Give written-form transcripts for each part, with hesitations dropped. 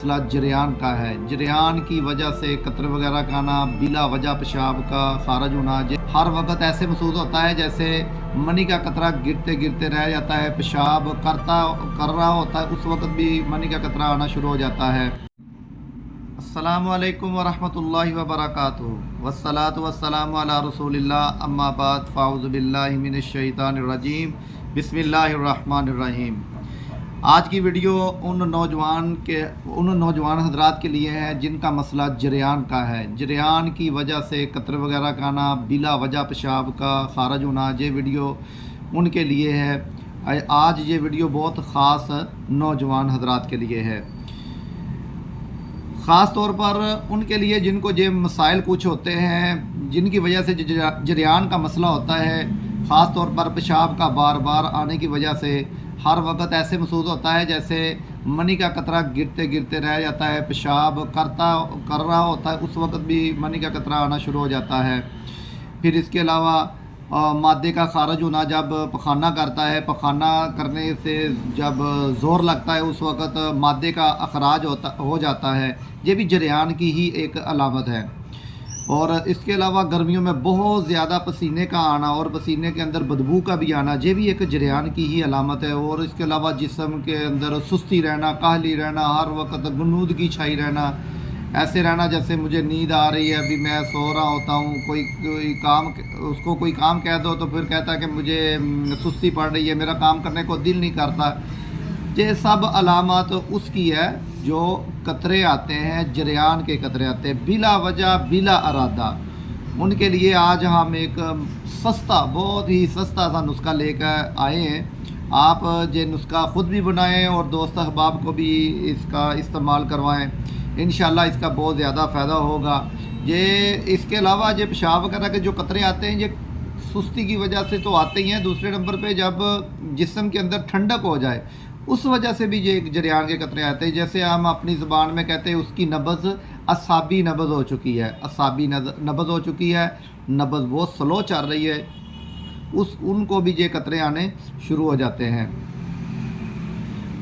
मसला जरियान का है। जरियान की वजह से कतर वगैरह का आना, बिला वजह पेशाब का खारज होना, हर वक्त ऐसे महसूस होता है जैसे मनी का कतरा गिरते गिरते रह जाता है। पेशाब कर रहा होता है, उस वक्त भी मनी का कतरा आना शुरू हो जाता है। अस्सलामु अलैकुम वरहमतुल्लाहि वबरकातुहू वस्सलातु वस्सलामु अला रसूलिल्लाह अम्मा बाद फ़ाऊज़ु बिल्लाहि मिनश शैतानिर रजीम बिस्मिल्लाहिर रहमानिर रहीम। आज की वीडियो उन नौजवान हजरात के लिए है जिनका मसला जरियान का है। जरियान की वजह से कतर वगैरह का आना, बिला वजह पेशाब का खारज होना, ये वीडियो उनके लिए है। आज ये वीडियो बहुत ख़ास नौजवान हजरात के लिए है, ख़ास तौर पर उनके लिए जिनको ये मसाइल कुछ होते हैं, जिनकी वजह से जरियान का मसला होता है। ख़ास तौर पर पेशाब का बार बार आने की वजह से हर वक्त ऐसे महसूस होता है जैसे मनी का कतरा गिरते गिरते रह जाता है। पेशाब कर रहा होता है, उस वक्त भी मनी का कतरा आना शुरू हो जाता है। फिर इसके अलावा मादे का खारज होना, जब पखाना करता है, पखाना करने से जब ज़ोर लगता है उस वक्त मादे का अखराज हो जाता है। ये भी जरियान की ही एक अलामत है। और इसके अलावा गर्मियों में बहुत ज़्यादा पसीने का आना और पसीने के अंदर बदबू का भी आना, ये भी एक जरियान की ही अलामत है। और इसके अलावा जिस्म के अंदर सुस्ती रहना, काहली रहना, हर वक्त गुनूदगी छाई रहना, ऐसे रहना जैसे मुझे नींद आ रही है, अभी मैं सो रहा होता हूँ। उसको कोई काम कह दो तो फिर कहता है कि मुझे सुस्ती पड़ रही है, मेरा काम करने को दिल नहीं करता। ये सब अलामत उसकी है जो कतरे आते हैं, जरियान के कतरे आते हैं बिला वजह, बिला अरादा। उनके लिए आज हम एक सस्ता, बहुत ही सस्ता सा नुस्खा लेकर आए हैं। आप ये नुस्खा ख़ुद भी बनाएं और दोस्त अहबाब को भी इसका इस्तेमाल करवाएं। इंशाल्लाह इसका बहुत ज़्यादा फ़ायदा होगा। ये इसके अलावा ये पेशाब वगैरह के जो कतरे आते हैं, ये सुस्ती की वजह से तो आते ही हैं। दूसरे नंबर पे जब जिस्म के अंदर ठंडक हो जाए, उस वजह से भी ये जरियान के कतरे आते हैं। जैसे हम अपनी ज़ुबान में कहते हैं उसकी नब्ज़ असाबी नब्ज़ हो चुकी है, असाबी नब्ज़ हो चुकी है, नब्ज़ बहुत स्लो चल रही है, उनको भी ये कतरे आने शुरू हो जाते हैं।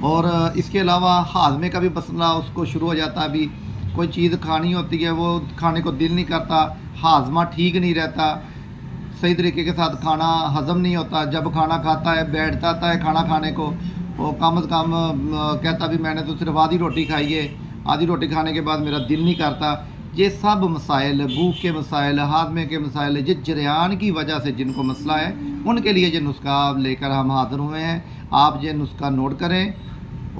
और इसके अलावा हाजमे का भी मसला उसको शुरू हो जाता है। अभी कोई चीज़ खानी होती है, वो खाने को दिल नहीं करता, हाजमा ठीक नहीं रहता, सही तरीके के साथ खाना हज़म नहीं होता। जब खाना खाता है, बैठता है खाना खाने को, वो कम से कम कहता भी मैंने तो सिर्फ आधी रोटी खाई है, आधी रोटी खाने के बाद मेरा दिल नहीं करता। ये सब मसाइल, भूख के मसाइल, हाजमे के मसाइल, ये जरियान की वजह से जिनको मसला है, उनके लिए ये नुस्खा लेकर हम हाज़िर हुए हैं। आप ये नुस्खा नोट करें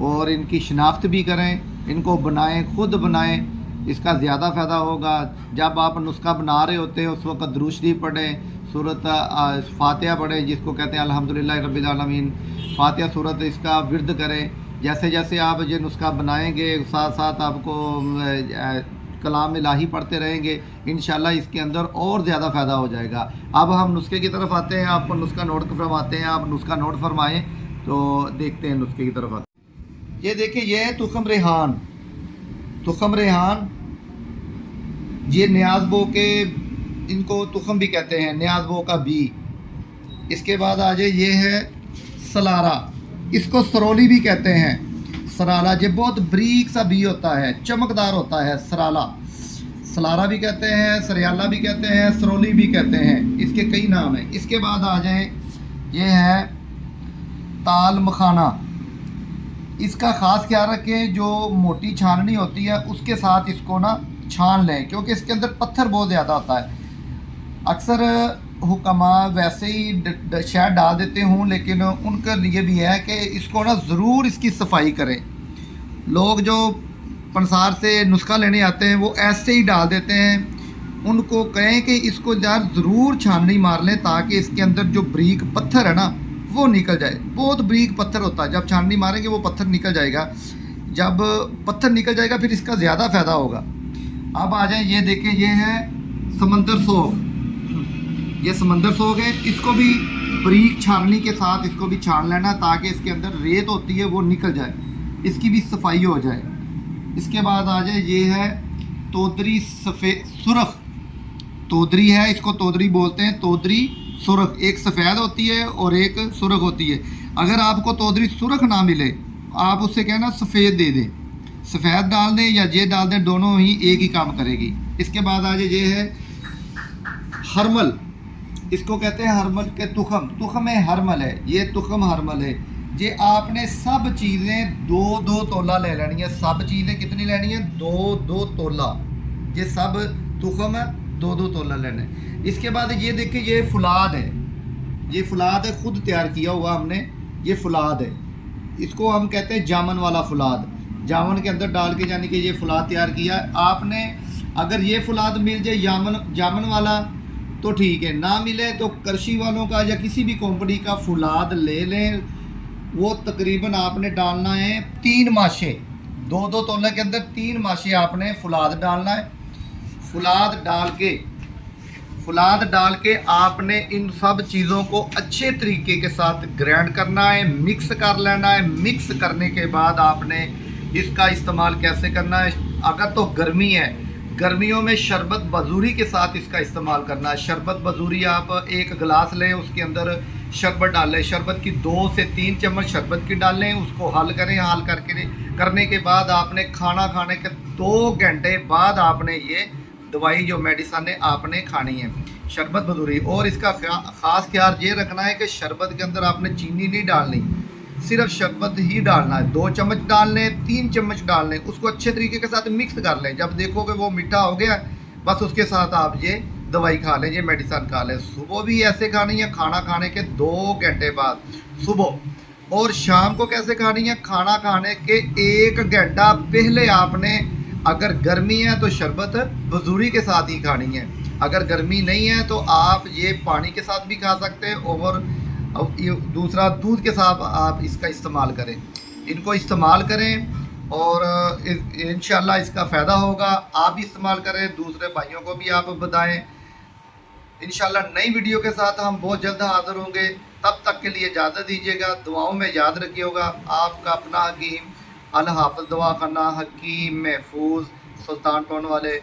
और इनकी शिनाख्त भी करें, इनको बनाएं, ख़ुद बनाएं, इसका ज़्यादा फ़ायदा होगा। जब आप नुस्खा बना रहे होते हैं उस वक्त दुरूद शरीफ पढ़ें, सूरत फातिहा पढ़ें, जिसको कहते हैं अल्हम्दुलिल्लाह रब्बिल आलमीन, फातिहा सूरत, इसका विर्द करें। जैसे जैसे आप ये नुस्खा बनाएंगे, साथ साथ आपको कलाम इलाही पढ़ते रहेंगे, इंशाल्लाह इसके अंदर और ज़्यादा फ़ायदा हो जाएगा। अब हम नुस्खे की तरफ आते हैं, आपको नुस्खा नोट फरमाते हैं। आप नुस्खा नोट फरमाएँ तो देखते हैं नुस्खे की तरफ आते हैं। ये देखिए, ये है तुखम रेहान। तुखम रेहान ये न्याज़बो के, इनको तुखम भी कहते हैं, न्याज़बो का बी। इसके बाद आ जाए, ये है सलारा, इसको सरोली भी कहते हैं। सराला ये बहुत बरीक सा बी होता है, चमकदार होता है। सलारा भी कहते हैं, सरियाला भी कहते हैं, सरोली भी कहते हैं, इसके कई नाम हैं। इसके बाद आ जाए, ये है ताल मखाना। इसका ख़ास ख्याल रखें, जो मोटी छाननी होती है उसके साथ इसको ना छान लें, क्योंकि इसके अंदर पत्थर बहुत ज़्यादा होता है। अक्सर हुक्मा वैसे ही शायद डाल देते हों, लेकिन उनके लिए भी है कि इसको ना ज़रूर इसकी सफाई करें। लोग जो पंसार से नुस्खा लेने आते हैं वो ऐसे ही डाल देते हैं। उनको कहें कि इसको यार ज़रूर छाननी मार लें, ताकि इसके अंदर जो बारीक पत्थर है ना वो निकल जाए। बहुत बारीक पत्थर होता है, जब छाननी मारेंगे वो पत्थर निकल जाएगा। जब पत्थर निकल जाएगा फिर इसका ज़्यादा फ़ायदा होगा। अब आ जाए, ये देखें, ये है समंदर सोग। ये समंदर सोग है, इसको भी बारीक छाननी के साथ इसको भी छान लेना, ताकि इसके अंदर रेत होती है वो निकल जाए, इसकी भी सफाई हो जाए। इसके बाद आ जाए, ये है तोदरी सफ़ेद सुरख। तोदरी है, इसको तोदरी बोलते हैं, तोदरी सुरख। एक सफ़ेद होती है और एक सुरख होती है। अगर आपको तोदरी सुरख ना मिले, आप उससे कहना सफ़ेद दे दें। सफ़ेद डाल दें या ये डाल दें, दोनों ही एक ही काम करेगी। इसके बाद आज ये है हरमल, इसको कहते हैं हरमल के तुखम, तुखम है हरमल है, ये तुखम हरमल है। ये आपने सब चीज़ें 2-2 तोला ले लेनी है। सब चीज़ें कितनी लेनी है? 2-2 तोला। ये सब तुखम है, 2-2 तोला लेने। इसके बाद ये देखिए, ये फुलाद है, ये फुलाद है, खुद तैयार किया हुआ हमने, ये फुलाद है। इसको हम कहते हैं जामन वाला फुलाद, जामन के अंदर डाल के, यानी कि ये फुलाद तैयार किया है आपने। अगर ये फुलाद मिल जाए जामन वाला तो ठीक है, ना मिले तो करशी वालों का या किसी भी कंपनी का फुलाद ले लें। वो तकरीबन आपने डालना है 3 माशे, 2-2 तोले के अंदर 3 माशे आपने फुलाद डालना है। फुलाद डाल के आपने इन सब चीज़ों को अच्छे तरीके के साथ ग्राइंड करना है, मिक्स कर लेना है। मिक्स करने के बाद आपने इसका इस्तेमाल कैसे करना है? अगर तो गर्मी है, गर्मियों में शरबत बजूरी के साथ इसका इस्तेमाल करना है। शरबत बजूरी आप 1 गिलास लें, उसके अंदर शरबत डालें, शरबत की 2 से 3 चम्मच शरबत की डालें, उसको हल करें। हल करने के बाद आपने खाना खाने के 2 घंटे बाद आपने ये दवाई जो मेडिसन है आपने खानी है, शरबत बदूरी। और इसका ख़ास ख्याल ये रखना है कि शरबत के अंदर आपने चीनी नहीं डालनी, सिर्फ शरबत ही डालना है। 2 चम्मच डाल लें, 3 चम्मच डाल लें, उसको अच्छे तरीके के साथ मिक्स कर लें। जब देखोगे वो मीठा हो गया, बस उसके साथ आप ये दवाई खा लें, ये मेडिसन खा लें। सुबह भी ऐसे खानी है, खाना खाने के 2 घंटे बाद सुबह। और शाम को कैसे खानी है? खाना खाने के 1 घंटा पहले आपने, अगर गर्मी है तो शरबत बजूरी के साथ ही खानी है। अगर गर्मी नहीं है तो आप ये पानी के साथ भी खा सकते हैं, और ये दूसरा दूध के साथ आप इसका इस्तेमाल करें। इनको इस्तेमाल करें और इंशाल्लाह इसका फ़ायदा होगा। आप भी इस्तेमाल करें, दूसरे भाइयों को भी आप बताएं। इंशाल्लाह नई वीडियो के साथ हम बहुत जल्द हाज़िर होंगे। तब तक के लिए इजाज़त दीजिएगा। दुआओं में याद रखिएगा। आपका अपना हकीम, अल हाफ़िज़ दवाखाना, हकीम महफूज, सुल्तान टोन वाले।